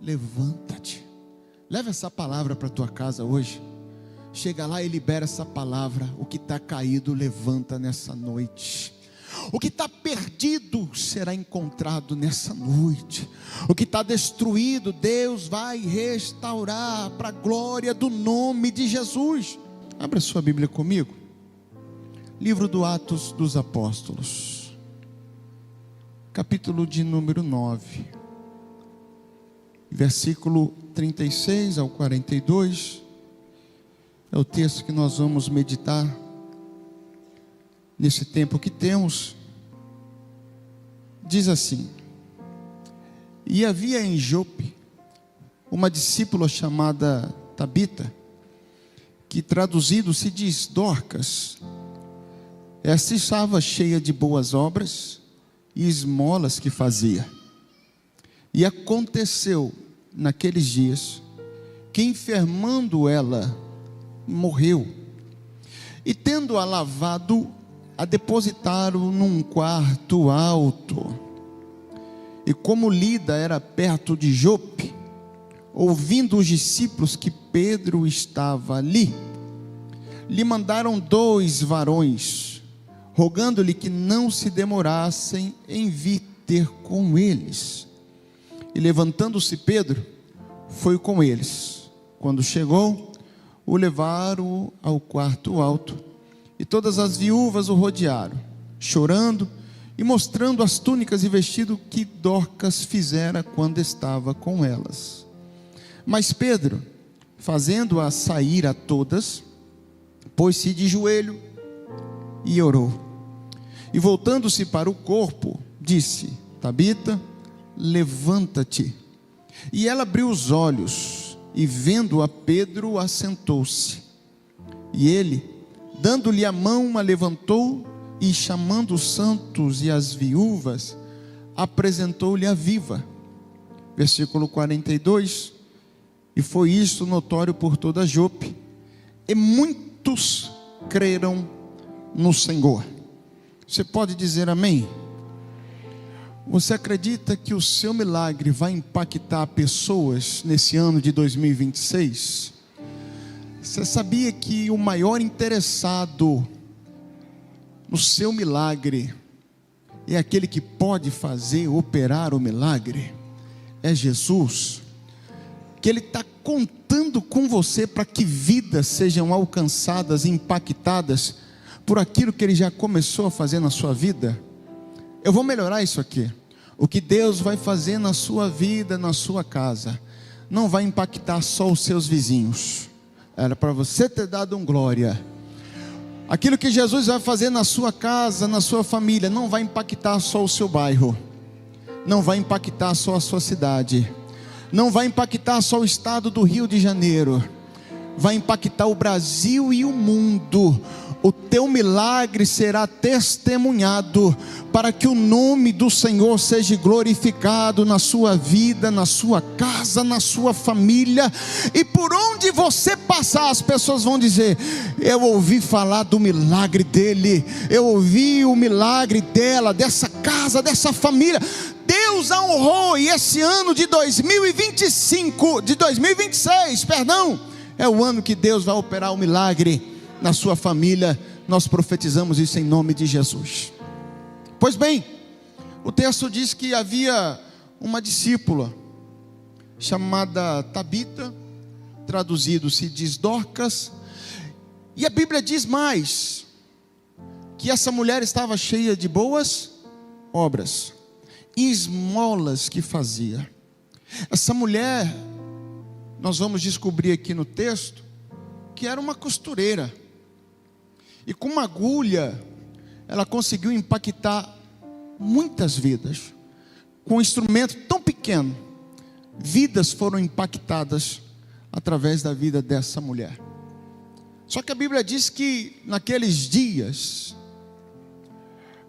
levanta-te. Leva essa palavra para a tua casa hoje. Chega lá e libera essa palavra. O que está caído, levanta nessa noite. O que está perdido será encontrado nessa noite. O que está destruído, Deus vai restaurar para a glória do nome de Jesus. Abra sua Bíblia comigo. Livro do Atos dos Apóstolos, capítulo de número 9, versículo 36 ao 42. É o texto que nós vamos meditar nesse tempo que temos. Diz assim: e havia em Jope uma discípula chamada Tabita, que traduzido se diz Dorcas. Esta estava cheia de boas obras e esmolas que fazia. E aconteceu naqueles dias que, enfermando ela, morreu. E tendo-a lavado, a depositaram num quarto alto. E como Lida era perto de Jope, ouvindo os discípulos que Pedro estava ali, lhe mandaram 2 varões, rogando-lhe que não se demorassem em vir ter com eles. E levantando-se Pedro, foi com eles. Quando chegou, o levaram ao quarto alto, e todas as viúvas o rodearam, chorando e mostrando as túnicas e vestido que Dorcas fizera quando estava com elas. Mas Pedro, fazendo-a sair a todas, pôs-se de joelho e orou. E voltando-se para o corpo, disse: Tabita, levanta-te. E ela abriu os olhos, e vendo a Pedro, assentou-se. E ele, dando-lhe a mão, a levantou, e chamando os santos e as viúvas, apresentou-lhe a viva. Versículo 42. E foi isto notório por toda Jope, e muitos creram no Senhor. Você pode dizer amém? Você acredita que o seu milagre vai impactar pessoas nesse ano de 2026? Você sabia que o maior interessado no seu milagre é aquele que pode fazer, operar o milagre? É Jesus. Que Ele está contando com você para que vidas sejam alcançadas e impactadas por aquilo que Ele já começou a fazer na sua vida. Eu vou melhorar isso aqui. O que Deus vai fazer na sua vida, na sua casa, não vai impactar só os seus vizinhos. Era para você ter dado um glória. Aquilo que Jesus vai fazer na sua casa, na sua família, não vai impactar só o seu bairro, não vai impactar só a sua cidade, não vai impactar só o estado do Rio de Janeiro, vai impactar o Brasil e o mundo. O teu milagre será testemunhado, para que o nome do Senhor seja glorificado na sua vida, na sua casa, na sua família. E por onde você passar, as pessoas vão dizer: eu ouvi falar do milagre dele, eu ouvi o milagre dela, dessa casa, dessa família. Deus a honrou. E esse ano de 2026, é o ano que Deus vai operar o milagre na sua família. Nós profetizamos isso em nome de Jesus. Pois bem, o texto diz que havia uma discípula chamada Tabita, traduzido se diz Dorcas. E a Bíblia diz mais, que essa mulher estava cheia de boas obras e esmolas que fazia. Essa mulher, nós vamos descobrir aqui no texto, que era uma costureira. E com uma agulha, ela conseguiu impactar muitas vidas. Com um instrumento tão pequeno, vidas foram impactadas através da vida dessa mulher. Só que a Bíblia diz que naqueles dias,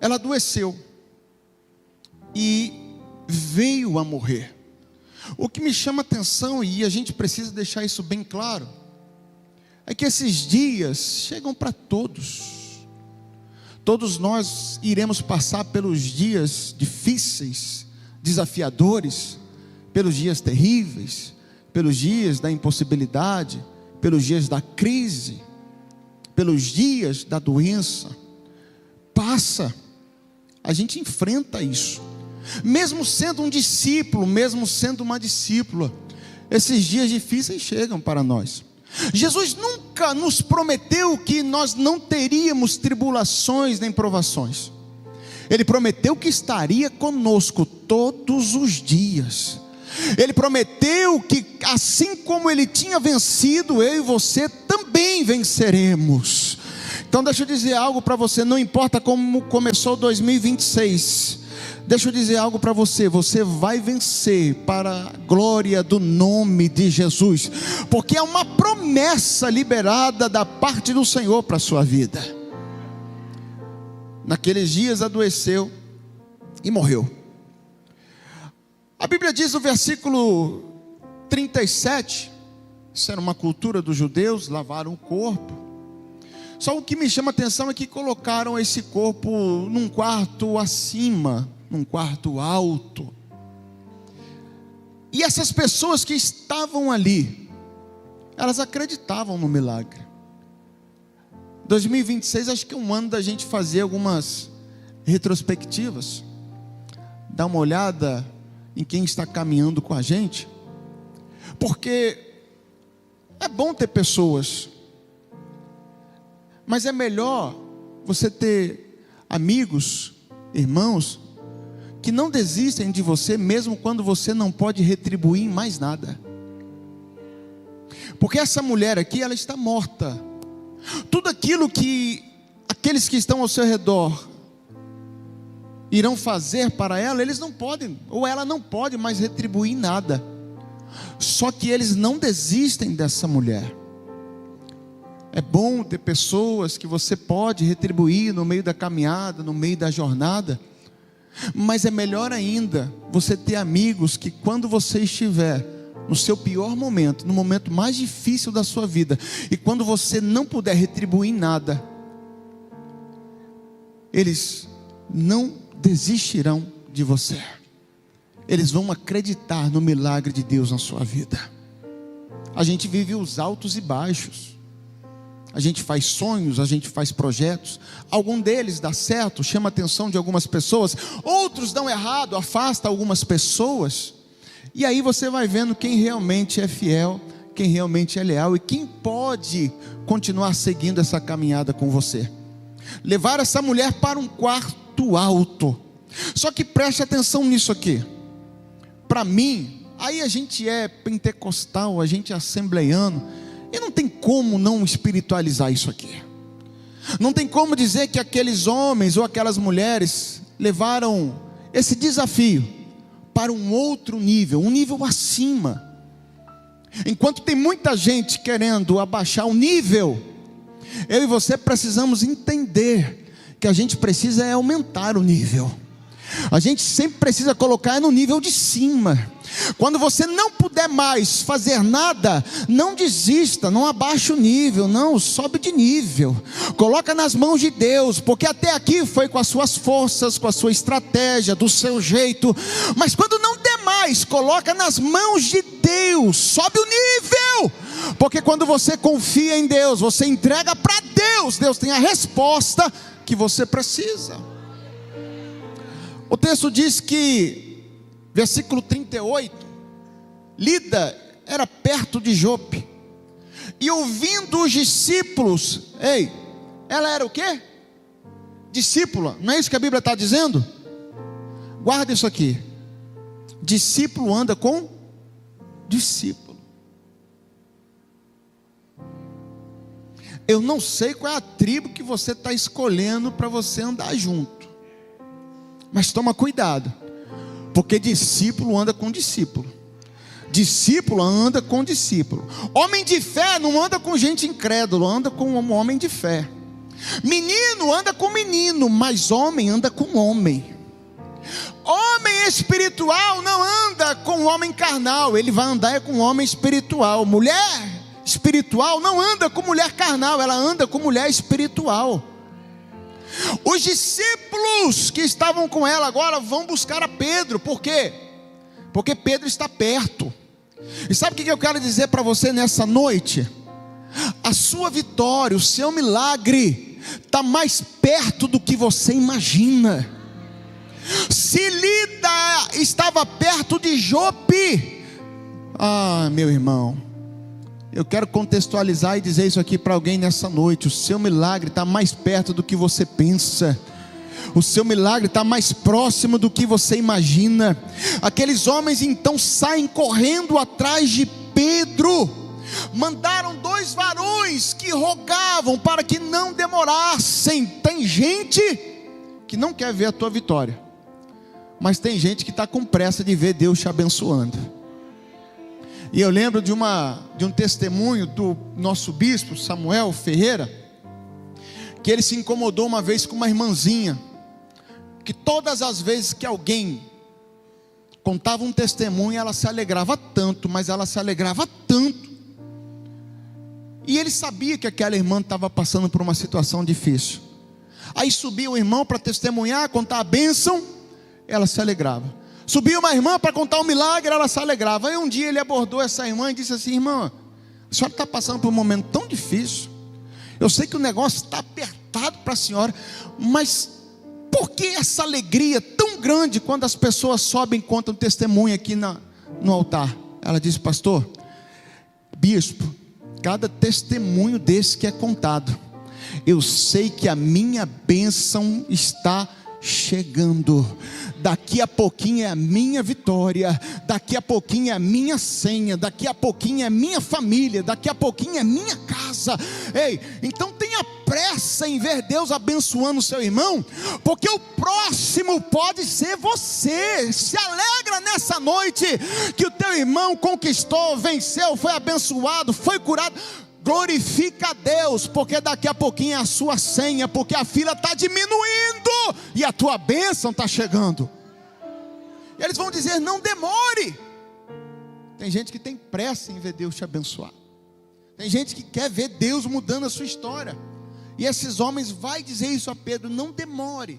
ela adoeceu e veio a morrer. O que me chama a atenção, e a gente precisa deixar isso bem claro, é que esses dias chegam para todos. Todos nós iremos passar pelos dias difíceis, desafiadores, pelos dias terríveis, pelos dias da impossibilidade, pelos dias da crise, pelos dias da doença. Passa, a gente enfrenta isso, mesmo sendo um discípulo, mesmo sendo uma discípula. Esses dias difíceis chegam para nós. Jesus nunca nos prometeu que nós não teríamos tribulações nem provações. Ele prometeu que estaria conosco todos os dias. Ele prometeu que assim como Ele tinha vencido, eu e você também venceremos. Então deixa eu dizer algo para você, não importa como começou 2026, deixa eu dizer algo para você, você vai vencer para a glória do nome de Jesus, porque é uma promessa liberada da parte do Senhor para a sua vida. Naqueles dias adoeceu e morreu. A Bíblia diz no versículo 37, isso era uma cultura dos judeus, lavaram o corpo. Só o que me chama a atenção é que colocaram esse corpo num quarto acima, num quarto alto. E essas pessoas que estavam ali, elas acreditavam no milagre. 2026 acho que é um ano da gente fazer algumas retrospectivas, dar uma olhada em quem está caminhando com a gente, porque é bom ter pessoas, mas é melhor você ter amigos, irmãos, que não desistem de você, mesmo quando você não pode retribuir em mais nada. Porque essa mulher aqui, ela está morta. Tudo aquilo que aqueles que estão ao seu redor irão fazer para ela, eles não podem, ou ela não pode mais retribuir nada. Só que eles não desistem dessa mulher. É bom ter pessoas que você pode retribuir no meio da caminhada, no meio da jornada. Mas é melhor ainda você ter amigos que quando você estiver no seu pior momento, no momento mais difícil da sua vida, e quando você não puder retribuir nada, eles não desistirão de você. Eles vão acreditar no milagre de Deus na sua vida. A gente vive os altos e baixos. A gente faz sonhos, a gente faz projetos. Algum deles dá certo, chama a atenção de algumas pessoas. Outros dão errado, afasta algumas pessoas. E aí você vai vendo quem realmente é fiel, quem realmente é leal e quem pode continuar seguindo essa caminhada com você. Levar essa mulher para um quarto alto. Só que preste atenção nisso aqui. Para mim, aí a gente é pentecostal, a gente é assembleiano, e não tem como não espiritualizar isso aqui. Não tem como dizer que aqueles homens ou aquelas mulheres levaram esse desafio para um outro nível, um nível acima. Enquanto tem muita gente querendo abaixar o nível, eu e você precisamos entender que a gente precisa aumentar o nível. A gente sempre precisa colocar no nível de cima. Quando você não puder mais fazer nada, não desista, não abaixe o nível, não, sobe de nível. Coloca nas mãos de Deus, porque até aqui foi com as suas forças, com a sua estratégia, do seu jeito. Mas quando não der mais, coloca nas mãos de Deus, sobe o nível. Porque quando você confia em Deus, você entrega para Deus, Deus tem a resposta que você precisa. O texto diz que, versículo 38, Lida era perto de Jope, e ouvindo os discípulos, ela era o quê? Discípula, não é isso que a Bíblia está dizendo? Guarda isso aqui, discípulo anda com discípulo. Eu não sei qual é a tribo que você está escolhendo para você andar junto, mas toma cuidado, porque discípulo anda com discípulo, discípulo anda com discípulo. Homem de fé não anda com gente incrédula, anda com um homem de fé. Menino anda com menino, mas homem anda com homem. Homem espiritual não anda com homem carnal, ele vai andar com homem espiritual. Mulher espiritual não anda com mulher carnal, ela anda com mulher espiritual. Os discípulos que estavam com ela agora vão buscar a Pedro. Por quê? porque Pedro está perto. E sabe o que eu quero dizer para você nessa noite? A sua vitória, o seu milagre está mais perto do que você imagina. Se Lida estava perto de Jope, meu irmão, eu quero contextualizar e dizer isso aqui para alguém nessa noite: o seu milagre está mais perto do que você pensa. O seu milagre está mais próximo do que você imagina. Aqueles homens então saem correndo atrás de Pedro. Mandaram 2 varões que rogavam para que não demorassem. Tem gente que não quer ver a tua vitória, mas tem gente que está com pressa de ver Deus te abençoando. E eu lembro de um testemunho do nosso bispo Samuel Ferreira, que ele se incomodou uma vez com uma irmãzinha, que todas as vezes que alguém contava um testemunho, ela se alegrava tanto, mas ela se alegrava tanto, e ele sabia que aquela irmã estava passando por uma situação difícil. Aí subia o irmão para testemunhar, contar a bênção, ela se alegrava. Subia uma irmã para contar um milagre, ela se alegrava. Aí um dia ele abordou essa irmã e disse assim: irmã, a senhora está passando por um momento tão difícil, eu sei que o negócio está apertado para a senhora, mas por que essa alegria tão grande quando as pessoas sobem e contam testemunho aqui no altar? Ela disse: pastor, bispo, cada testemunho desse que é contado, eu sei que a minha bênção está chegando. Daqui a pouquinho é a minha vitória, daqui a pouquinho é a minha senha, daqui a pouquinho é a minha família, daqui a pouquinho é a minha casa. Ei, então tenha pressa em ver Deus abençoando o seu irmão, porque o próximo pode ser você. Se alegra nessa noite que o teu irmão conquistou, venceu, foi abençoado, foi curado. Glorifica a Deus, porque daqui a pouquinho é a sua senha, porque a fila está diminuindo e a tua bênção está chegando. E eles vão dizer: não demore. Tem gente que tem pressa em ver Deus te abençoar. Tem gente que quer ver Deus mudando a sua história. E esses homens vão dizer isso a Pedro: não demore.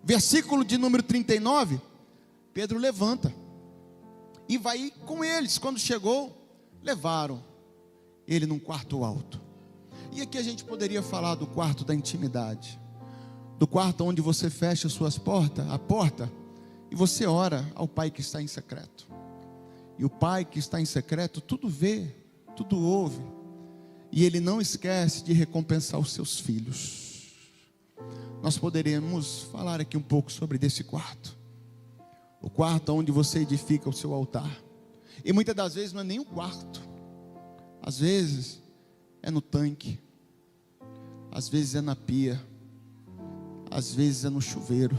Versículo de número 39, Pedro levanta e vai com eles. Quando chegou, levaram ele num quarto alto. E aqui a gente poderia falar do quarto da intimidade, do quarto onde você fecha a porta, e você ora ao Pai que está em secreto. E o Pai que está em secreto tudo vê, tudo ouve, e Ele não esquece de recompensar os seus filhos. Nós poderíamos falar aqui um pouco sobre desse quarto, o quarto onde você edifica o seu altar. E muitas das vezes não é nem o quarto, às vezes é no tanque, às vezes é na pia, às vezes é no chuveiro.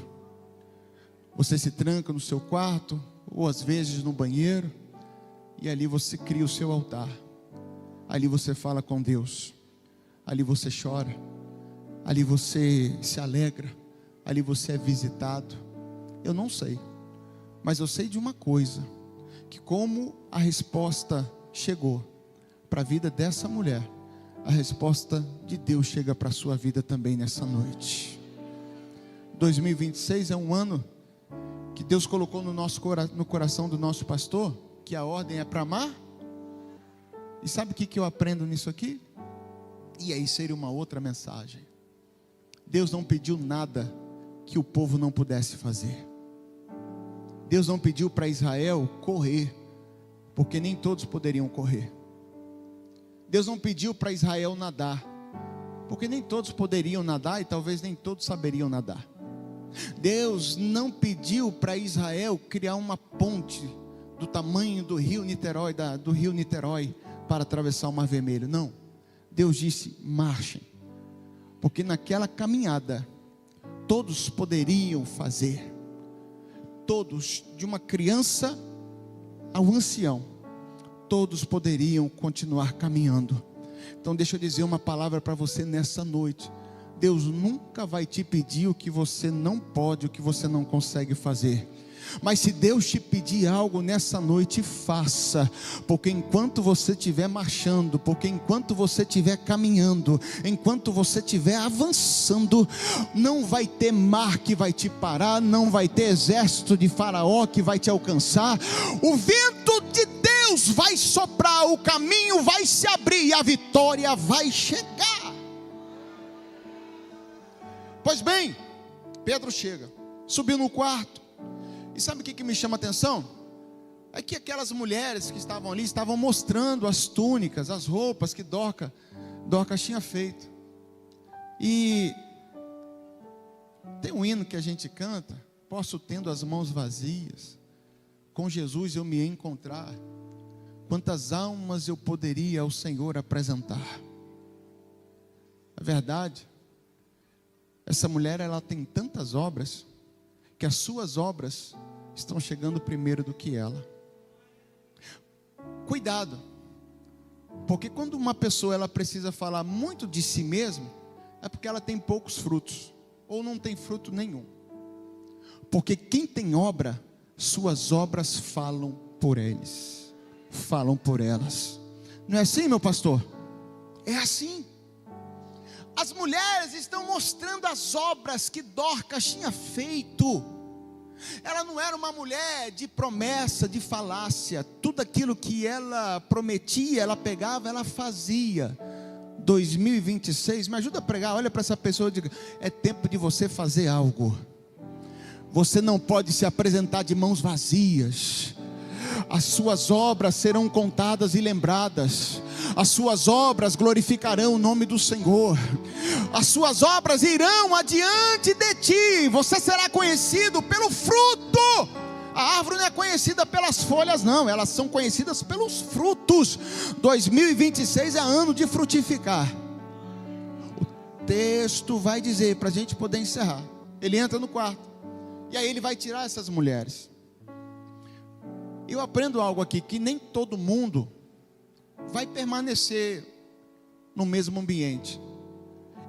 Você se tranca no seu quarto, ou às vezes no banheiro, e ali você cria o seu altar. Ali você fala com Deus, ali você chora, ali você se alegra, ali você é visitado. Eu não sei, mas eu sei de uma coisa, que como a resposta chegou para a vida dessa mulher, a resposta de Deus chega para a sua vida também nessa noite. 2026 é um ano que Deus colocou no coração do nosso pastor, que a ordem é para amar. E sabe o que eu aprendo nisso aqui? E aí seria uma outra mensagem. Deus não pediu nada que o povo não pudesse fazer. Deus não pediu para Israel correr, porque nem todos poderiam correr. Deus não pediu para Israel nadar, porque nem todos poderiam nadar e talvez nem todos saberiam nadar. Deus não pediu para Israel criar uma ponte do tamanho do rio Niterói, para atravessar o Mar Vermelho. Não, Deus disse: marchem, porque naquela caminhada todos poderiam fazer. Todos, de uma criança ao ancião, todos poderiam continuar caminhando. Então deixa eu dizer uma palavra para você nessa noite: Deus nunca vai te pedir o que você não pode, o que você não consegue fazer. Mas se Deus te pedir algo nessa noite, faça, porque enquanto você estiver marchando, porque enquanto você estiver caminhando, enquanto você estiver avançando, não vai ter mar que vai te parar, não vai ter exército de Faraó que vai te alcançar. O vento de Deus vai soprar, o caminho vai se abrir e a vitória vai chegar. Pois bem, Pedro chega, subiu no quarto. E sabe o que me chama a atenção? É que aquelas mulheres que estavam ali estavam mostrando as túnicas, as roupas que Dorcas tinha feito. E tem um hino que a gente canta: posso tendo as mãos vazias, com Jesus eu me encontrar, quantas almas eu poderia ao Senhor apresentar. A verdade, essa mulher, ela tem tantas obras, que as suas obras estão chegando primeiro do que ela. Cuidado, porque quando uma pessoa ela precisa falar muito de si mesma, é porque ela tem poucos frutos, ou não tem fruto nenhum. Porque quem tem obra, suas obras falam por eles, falam por elas. Não é assim, meu pastor? É assim. As mulheres estão mostrando as obras que Dorcas tinha feito. Ela não era uma mulher de promessa, de falácia. Tudo aquilo que ela prometia, ela pegava, ela fazia. 2026, me ajuda a pregar. Olha para essa pessoa e diga: é tempo de você fazer algo. Você não pode se apresentar de mãos vazias. As suas obras serão contadas e lembradas. As suas obras glorificarão o nome do Senhor. As suas obras irão adiante de ti. Você será conhecido pelo fruto. A árvore não é conhecida pelas folhas, não. Elas são conhecidas pelos frutos. 2026 é ano de frutificar. O texto vai dizer, para a gente poder encerrar. Ele entra no quarto, e aí ele vai tirar essas mulheres. Eu aprendo algo aqui, que nem todo mundo vai permanecer no mesmo ambiente.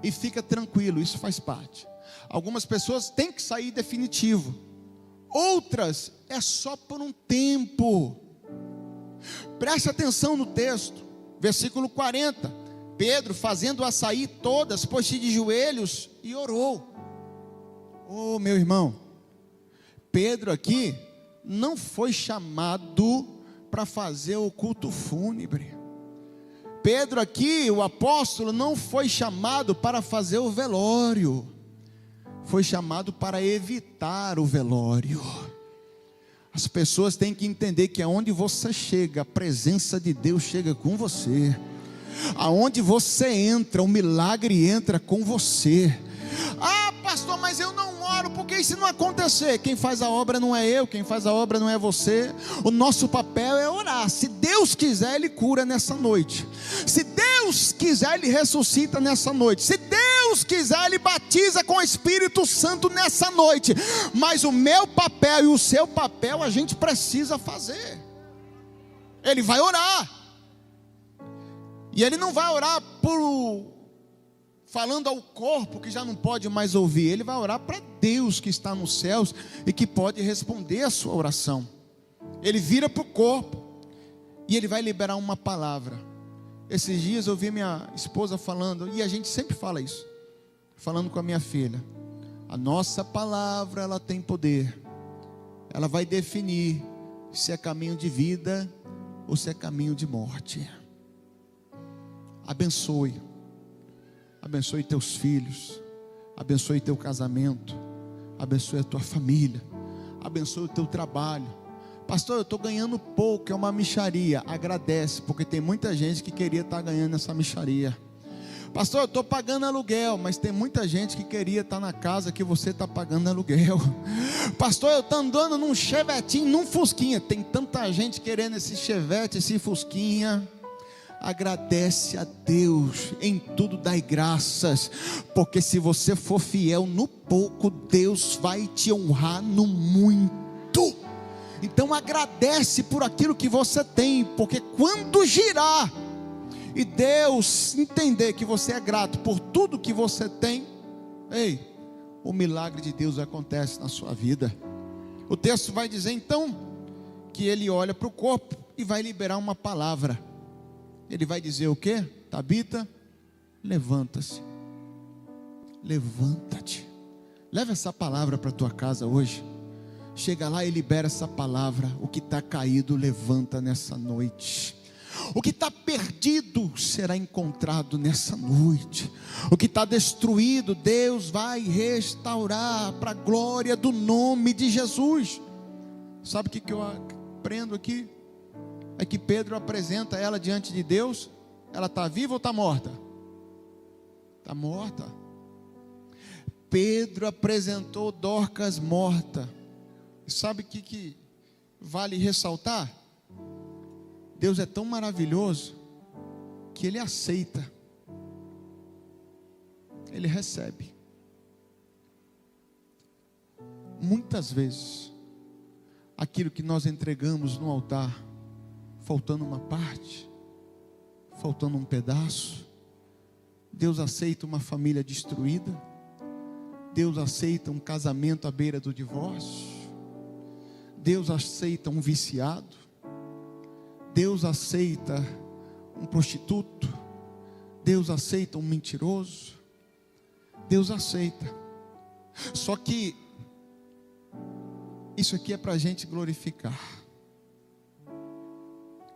E fica tranquilo, isso faz parte. Algumas pessoas têm que sair definitivo. Outras é só por um tempo. Preste atenção no texto, versículo 40. Pedro, fazendo-as sair todas, pôs-se de joelhos e orou. Oh, meu irmão, Pedro aqui não foi chamado para fazer o culto fúnebre. Pedro aqui, o apóstolo, não foi chamado para fazer o velório. Foi chamado para evitar o velório. As pessoas têm que entender que aonde você chega, a presença de Deus chega com você. Aonde você entra, o milagre entra com você. Ah, pastor, mas eu não oro, porque isso não acontecer. Quem faz a obra não é eu, quem faz a obra não é você. O nosso papel é orar. Se Deus quiser, Ele cura nessa noite. Se Deus quiser, Ele ressuscita nessa noite. Se Deus quiser, Ele batiza com o Espírito Santo nessa noite. Mas o meu papel e o seu papel a gente precisa fazer. Ele vai orar. E Ele não vai orar falando ao corpo que já não pode mais ouvir. Ele vai orar para Deus que está nos céus e que pode responder a sua oração. Ele vira para o corpo e ele vai liberar uma palavra. Esses dias eu vi minha esposa falando, e a gente sempre fala isso, falando com a minha filha: a nossa palavra, ela tem poder. Ela vai definir se é caminho de vida ou se é caminho de morte. Abençoe. Abençoe teus filhos, abençoe teu casamento, abençoe a tua família, abençoe o teu trabalho. Pastor, eu estou ganhando pouco, é uma mixaria. Agradece, porque tem muita gente que queria estar ganhando essa mixaria. Pastor, eu estou pagando aluguel, mas tem muita gente que queria estar na casa que você está pagando aluguel. Pastor, eu estou andando num chevetinho, num fusquinha. Tem tanta gente querendo esse chevette, esse fusquinha. Agradece a Deus, em tudo dai graças, porque se você for fiel no pouco, Deus vai te honrar no muito. Então agradece por aquilo que você tem, porque quando girar e Deus entender que você é grato por tudo que você tem, ei, o milagre de Deus acontece na sua vida. O texto vai dizer então que ele olha para o corpo e vai liberar uma palavra. Ele vai dizer o quê? Tabita, levanta-se. Levanta-te. Leva essa palavra para a tua casa hoje. Chega lá e libera essa palavra. O que está caído, levanta nessa noite. O que está perdido será encontrado nessa noite. O que está destruído, Deus vai restaurar para a glória do nome de Jesus. Sabe o que eu aprendo aqui? É que Pedro apresenta ela diante de Deus. Ela está viva ou está morta? Está morta. Pedro apresentou Dorcas morta. E sabe o que vale ressaltar? Deus é tão maravilhoso que Ele aceita, Ele recebe. Muitas vezes, aquilo que nós entregamos no altar, faltando uma parte, faltando um pedaço, Deus aceita uma família destruída, Deus aceita um casamento à beira do divórcio, Deus aceita um viciado, Deus aceita um prostituto, Deus aceita um mentiroso, Deus aceita. Só que isso aqui é para a gente glorificar.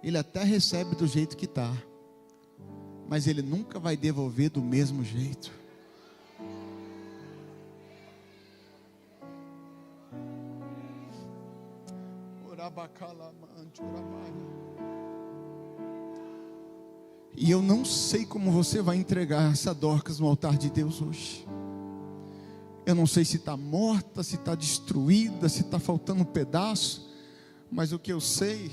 Ele até recebe do jeito que está, mas Ele nunca vai devolver do mesmo jeito. E eu não sei como você vai entregar essa Dorcas no altar de Deus hoje. Eu não sei se está morta, se está destruída, se está faltando um pedaço. Mas o que eu sei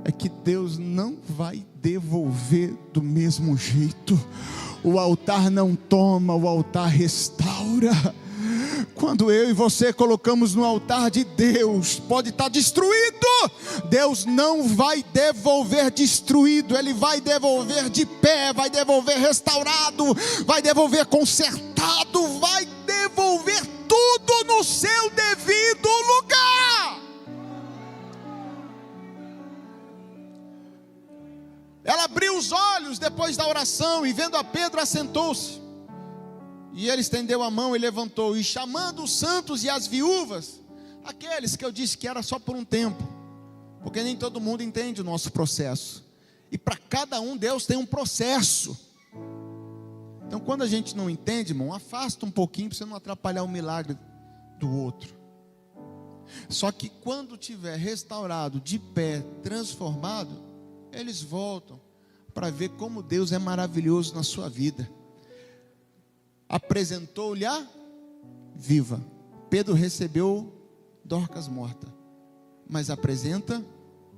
é que Deus não vai devolver do mesmo jeito. O altar não toma, o altar restaura. Quando eu e você colocamos no altar de Deus, pode estar destruído, Deus não vai devolver destruído, Ele vai devolver de pé, vai devolver restaurado, vai devolver consertado, vai devolver tudo no seu devido lugar. Ela abriu os olhos depois da oração e vendo a Pedro assentou-se. E ele estendeu a mão e levantou, e chamando os santos e as viúvas, aqueles que eu disse que era só por um tempo, porque nem todo mundo entende o nosso processo, e para cada um Deus tem um processo. Então quando a gente não entende, irmão, afasta um pouquinho para você não atrapalhar o milagre do outro. Só que quando tiver restaurado, de pé, transformado, eles voltam para ver como Deus é maravilhoso na sua vida. Apresentou-lhe a viva. Pedro recebeu Dorcas morta, mas apresenta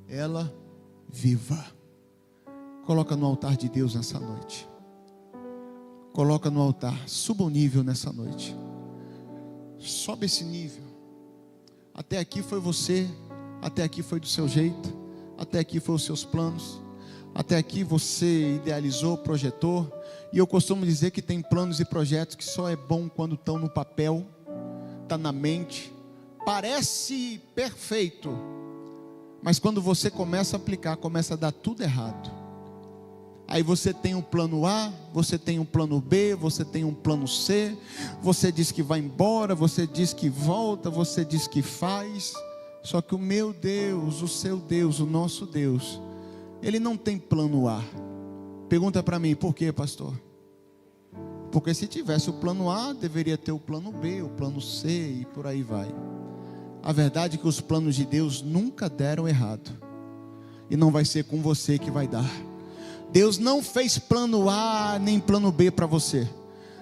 ela viva. Coloca no altar de Deus nessa noite. Coloca no altar. Suba o nível nessa noite. Sobe esse nível. Até aqui foi você, até aqui foi do seu jeito, até aqui foi os seus planos, até aqui você idealizou, projetou. E eu costumo dizer que tem planos e projetos que só é bom quando estão no papel, está na mente, parece perfeito, mas quando você começa a aplicar, começa a dar tudo errado. Aí você tem um plano A, você tem um plano B, você tem um plano C, você diz que vai embora, você diz que volta, você diz que faz. Só que o meu Deus, o seu Deus, o nosso Deus, Ele não tem plano A. Pergunta para mim, por quê, pastor? Porque se tivesse o plano A, deveria ter o plano B, o plano C e por aí vai. A verdade é que os planos de Deus nunca deram errado, e não vai ser com você que vai dar. Deus não fez plano A nem plano B para você.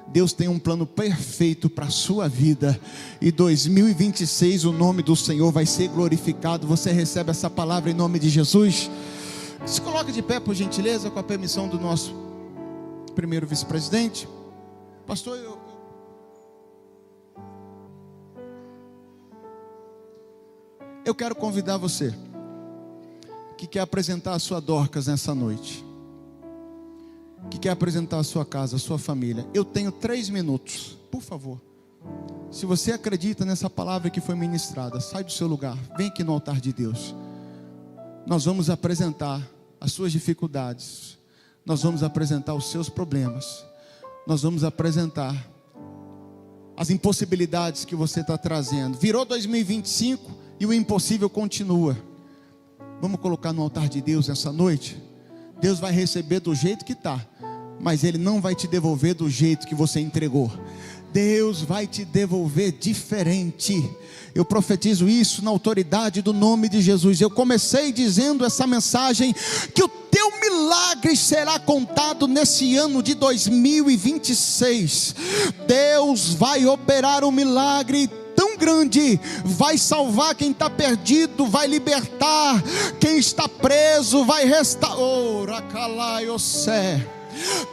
Deus tem um plano perfeito para a sua vida, e 2026 o nome do Senhor vai ser glorificado. Você recebe essa palavra em nome de Jesus? Se coloque de pé, por gentileza, com a permissão do nosso primeiro vice-presidente. Pastor, eu quero convidar você que quer apresentar a sua Dorcas nessa noite, que quer apresentar a sua casa, a sua família. Eu tenho 3 minutos, por favor. Se você acredita nessa palavra que foi ministrada, sai do seu lugar, vem aqui no altar de Deus. Nós vamos apresentar as suas dificuldades, nós vamos apresentar os seus problemas, nós vamos apresentar as impossibilidades que você está trazendo. Virou 2025 e o impossível continua. Vamos colocar no altar de Deus essa noite. Deus vai receber do jeito que está, mas Ele não vai te devolver do jeito que você entregou. Deus vai te devolver diferente. Eu profetizo isso na autoridade do nome de Jesus. Eu comecei dizendo essa mensagem, que o teu milagre será contado nesse ano de 2026. Deus vai operar um milagre tão grande, vai salvar quem está perdido, vai libertar quem está preso, vai restaurar.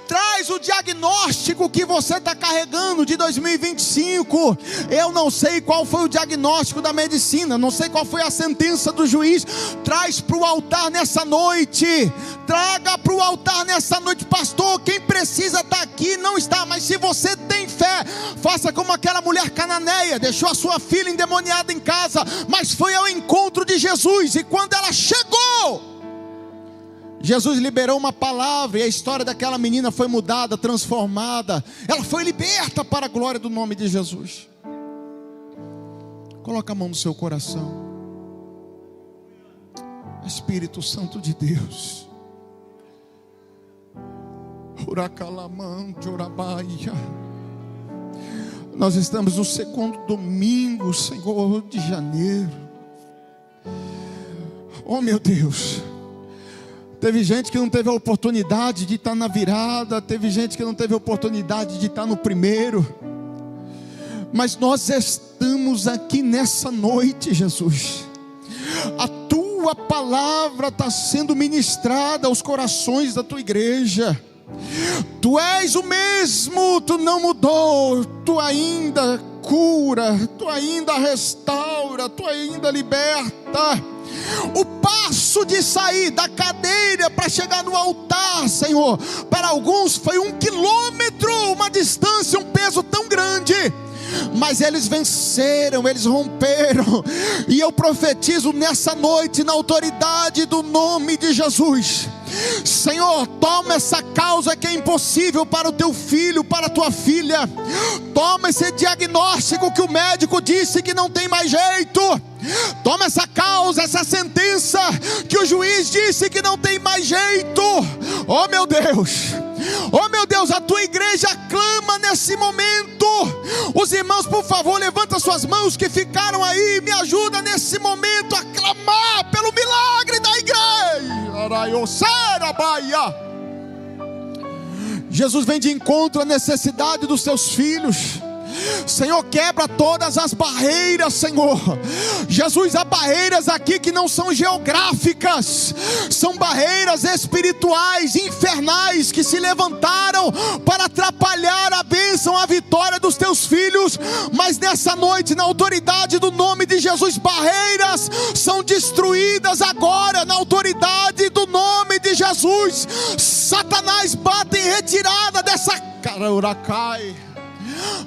Traz o diagnóstico que você está carregando de 2025. Eu não sei qual foi o diagnóstico da medicina, não sei qual foi a sentença do juiz. Traz para o altar nessa noite. Traga para o altar nessa noite. Pastor, quem precisa estar aqui não está, mas se você tem fé, faça como aquela mulher cananeia, deixou a sua filha endemoniada em casa, mas foi ao encontro de Jesus, e quando ela chegou, Jesus liberou uma palavra, e a história daquela menina foi mudada, transformada. Ela foi liberta para a glória do nome de Jesus. Coloca a mão no seu coração. Espírito Santo de Deus, nós estamos no segundo domingo, Senhor, de janeiro. Oh meu Deus, teve gente que não teve a oportunidade de estar na virada, teve gente que não teve a oportunidade de estar no primeiro, mas nós estamos aqui nessa noite, Jesus. A tua palavra está sendo ministrada aos corações da tua igreja. Tu és o mesmo, tu não mudou, tu ainda cura, tu ainda restaura, tu ainda liberta. O passo de sair da cadeira para chegar no altar, Senhor, para alguns foi 1 quilômetro, uma distância, um peso tão grande, mas eles venceram, eles romperam. E eu profetizo nessa noite, na autoridade do nome de Jesus, Senhor, toma essa causa que é impossível para o teu filho, para a tua filha. Toma esse diagnóstico que o médico disse que não tem mais jeito. Toma essa causa, essa sentença que o juiz disse que não tem mais jeito. Oh meu Deus, oh meu Deus, a tua igreja clama nesse momento. Os irmãos, por favor, levanta suas mãos que ficaram aí, me ajuda nesse momento a clamar pelo milagre da igreja. Jesus vem de encontro à necessidade dos seus filhos. Senhor, quebra todas as barreiras, Senhor. Jesus, há barreiras aqui que não são geográficas, são barreiras espirituais, infernais, que se levantaram para atrapalhar a bênção, a vitória dos teus filhos. Mas nessa noite, na autoridade do nome de Jesus, barreiras são destruídas agora, na autoridade do nome de Jesus. Satanás, bate em retirada dessa caruracai,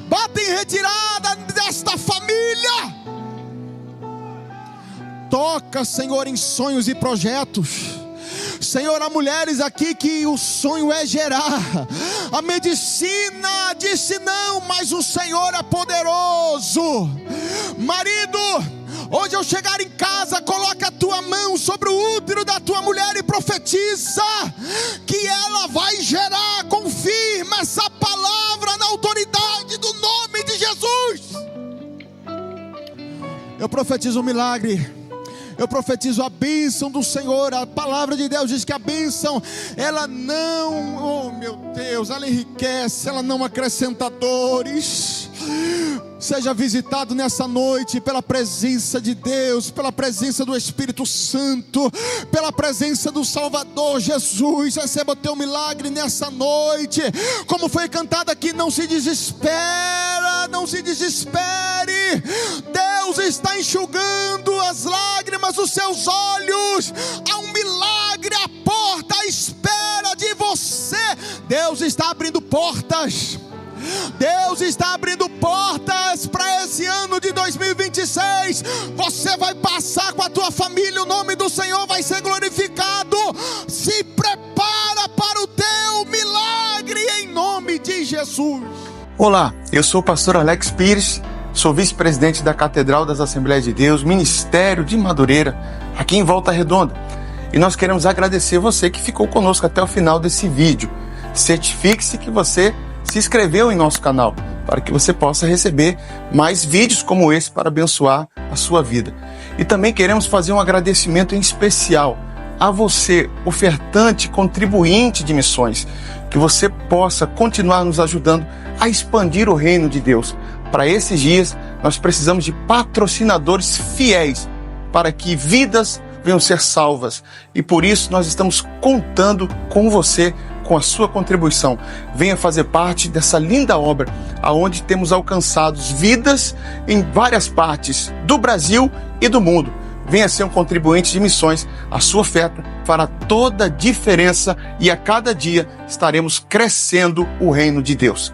bate em retirada desta família. Toca, Senhor, em sonhos e projetos. Senhor, há mulheres aqui que o sonho é gerar. A medicina disse não, mas o Senhor é poderoso. Marido, hoje ao chegar em casa, coloca a tua mão sobre o útero da tua mulher e profetiza que ela vai gerar. Confirma essa palavra na autoridade do nome de Jesus. Eu profetizo um milagre. Eu profetizo a bênção do Senhor. A palavra de Deus diz que a bênção, ela não, oh meu Deus, ela enriquece, ela não acrescenta dores. Seja visitado nessa noite pela presença de Deus, pela presença do Espírito Santo, pela presença do Salvador Jesus. Receba o teu milagre nessa noite. Como foi cantado aqui, não se desespera, não se desespere. Deus está enxugando as lágrimas dos seus olhos. Há um milagre à porta, à espera de você. Deus está abrindo portas. Deus está abrindo portas para 2026, você vai passar com a tua família, o nome do Senhor vai ser glorificado. Se prepara para o teu milagre em nome de Jesus. Olá, eu sou o pastor Alex Pires, sou vice-presidente da Catedral das Assembleias de Deus, Ministério de Madureira, aqui em Volta Redonda. E nós queremos agradecer você que ficou conosco até o final desse vídeo. Certifique-se que você se inscreveu em nosso canal, para que você possa receber mais vídeos como esse para abençoar a sua vida. E também queremos fazer um agradecimento em especial a você, ofertante, contribuinte de missões, que você possa continuar nos ajudando a expandir o reino de Deus. Para esses dias, nós precisamos de patrocinadores fiéis para que vidas venham ser salvas. E por isso nós estamos contando com você, com a sua contribuição. Venha fazer parte dessa linda obra, aonde temos alcançado vidas em várias partes do Brasil e do mundo. Venha ser um contribuinte de missões. A sua oferta fará toda a diferença e a cada dia estaremos crescendo o reino de Deus.